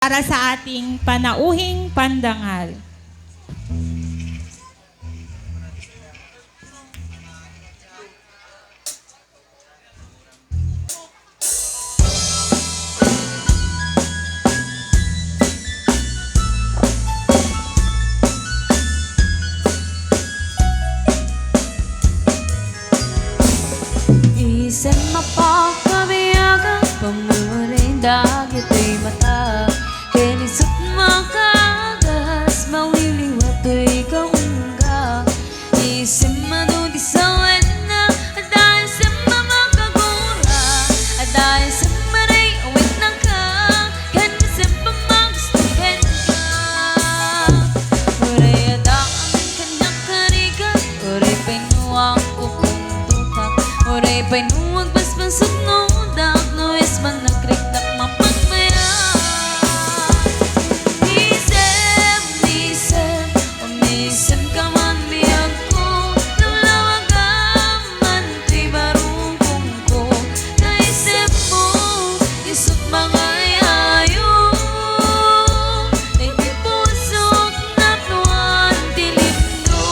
para sa ating panauhing pandangal. Isip mapakabiyagan, pamuring dagit ay mata. Kinisot makagas, mawiliwat ay kaungga. Isip manudi sa wena, dahil sa mamakagura, dahil sa maray awit na ka, kanisip pamagustuhin ka. Uray adaan kanya kariga, uray pinuwang kupuntutak, uray pinuwang basbasag no dak, no is man nagriktak mapagmaya. Umisip ka man biyag ko, lalawagan man tuy barungkong ko. Naisip mo, isot mga yayo, di pusok na tuwan dilipno.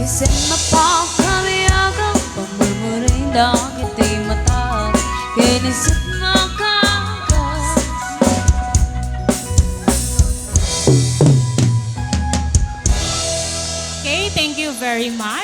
Isip mapakabiyagan, pamumuring dagit ay mata. Kinisip makagas. Okay, thank you very much.